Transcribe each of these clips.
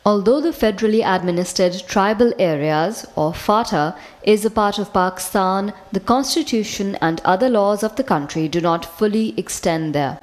Although the federally administered tribal areas, or FATA, is a part of Pakistan, the constitution and other laws of the country do not fully extend there.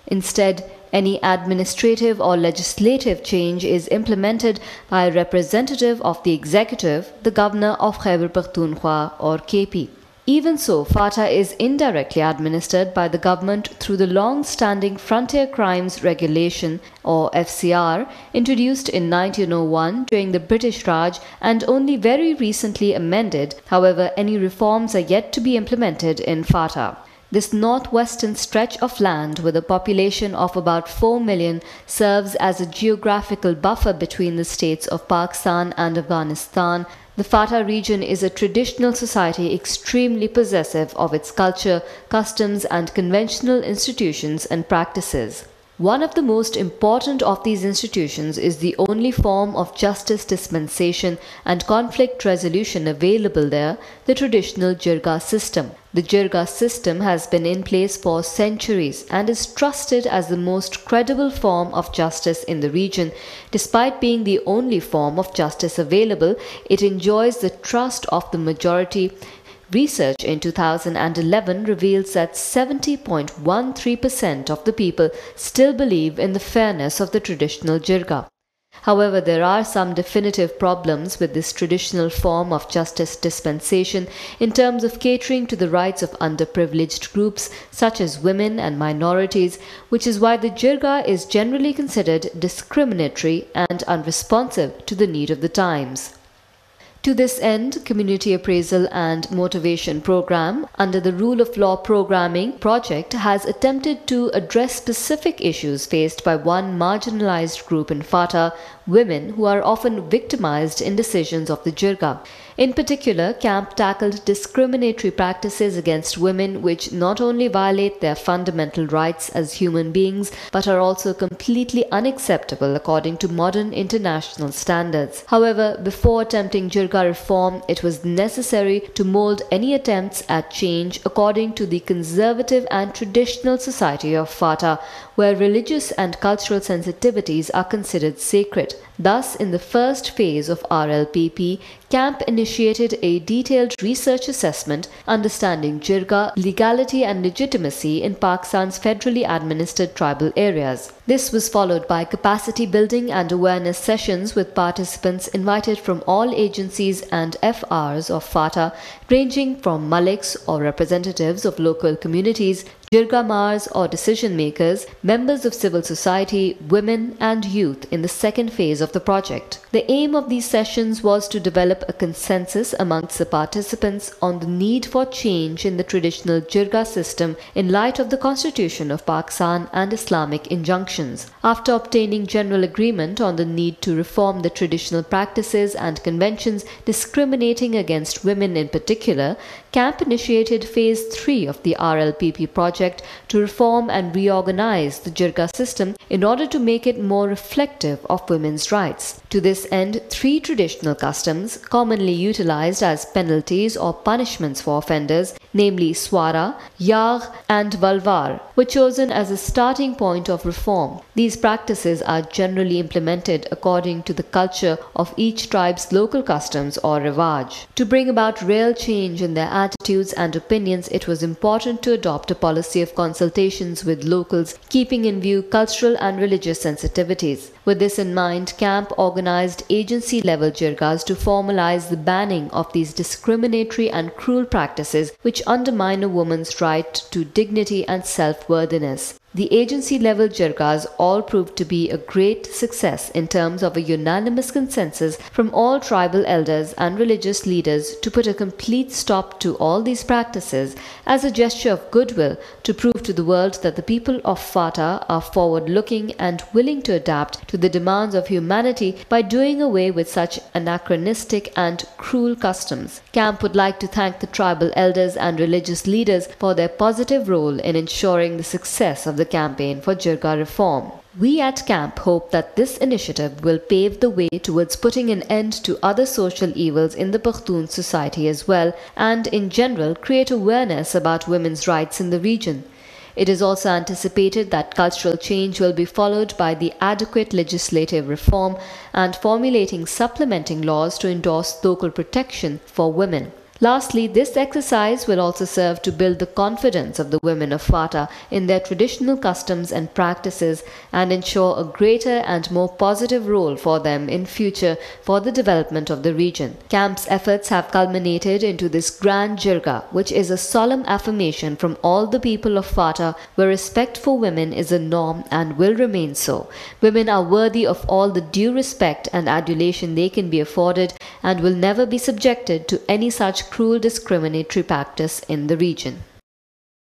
Instead, any administrative or legislative change is implemented by a representative of the executive, the governor of Khyber Pakhtunkhwa or KP. Even so, FATA is indirectly administered by the government through the long-standing Frontier Crimes Regulation or FCR introduced in 1901 during the British Raj and only very recently amended. However, any reforms are yet to be implemented in FATA. This northwestern stretch of land with a population of about 4 million serves as a geographical buffer between the states of Pakistan and Afghanistan. The FATA region is a traditional society extremely possessive of its culture, customs and conventional institutions and practices. One of the most important of these institutions is the only form of justice dispensation and conflict resolution available there, the traditional Jirga system. The Jirga system has been in place for centuries and is trusted as the most credible form of justice in the region. Despite being the only form of justice available, it enjoys the trust of the majority. Research in 2011 reveals that 70.13% of the people still believe in the fairness of the traditional Jirga. However, there are some definitive problems with this traditional form of justice dispensation in terms of catering to the rights of underprivileged groups such as women and minorities, which is why the Jirga is generally considered discriminatory and unresponsive to the need of the times. To this end, Community Appraisal and Motivation Program under the Rule of Law Programming project has attempted to address specific issues faced by one marginalized group in FATA, women who are often victimized in decisions of the Jirga. In particular, CAMP tackled discriminatory practices against women which not only violate their fundamental rights as human beings but are also completely unacceptable according to modern international standards. However, before attempting Jirga reform, it was necessary to mold any attempts at change according to the conservative and traditional society of FATA, where religious and cultural sensitivities are considered sacred. Thus, in the first phase of RLPP, CAMP initiated a detailed research assessment understanding Jirga legality and legitimacy in Pakistan's federally administered tribal areas. This was followed by capacity building and awareness sessions with participants invited from all agencies and FRs of FATA, ranging from Maliks or representatives of local communities, Jirga Mars or decision makers, members of civil society, women and youth in the second phase of the project. The aim of these sessions was to develop a consensus amongst the participants on the need for change in the traditional Jirga system in light of the Constitution of Pakistan and Islamic injunctions. After obtaining general agreement on the need to reform the traditional practices and conventions discriminating against women in particular, CAMP initiated Phase 3 of the RLPP project to reform and reorganize the Jirga system in order to make it more reflective of women's rights. To this end, 3 traditional customs, commonly utilized as penalties or punishments for offenders, namely Swara, Yagh and Valwar, were chosen as a starting point of reform. These practices are generally implemented according to the culture of each tribe's local customs or rivaj. To bring about real change in their attitudes and opinions, it was important to adopt a policy of consultations with locals, keeping in view cultural and religious sensitivities. With this in mind, CAMP organized agency-level Jirgas to formalize the banning of these discriminatory and cruel practices which undermine a woman's right to dignity and self-worthiness. The agency-level Jirgas all proved to be a great success in terms of a unanimous consensus from all tribal elders and religious leaders to put a complete stop to all these practices as a gesture of goodwill to prove to the world that the people of FATA are forward-looking and willing to adapt to the demands of humanity by doing away with such anachronistic and cruel customs. CAMP would like to thank the tribal elders and religious leaders for their positive role in ensuring the success of the campaign for Jirga reform. We at CAMP hope that this initiative will pave the way towards putting an end to other social evils in the Pakhtun society as well, and in general create awareness about women's rights in the region. It is also anticipated that cultural change will be followed by the adequate legislative reform and formulating supplementing laws to endorse local protection for women. Lastly, this exercise will also serve to build the confidence of the women of FATA in their traditional customs and practices and ensure a greater and more positive role for them in future for the development of the region. CAMP's efforts have culminated into this grand jirga, which is a solemn affirmation from all the people of FATA where respect for women is a norm and will remain so. Women are worthy of all the due respect and adulation they can be afforded and will never be subjected to any such cruel discriminatory practice in the region.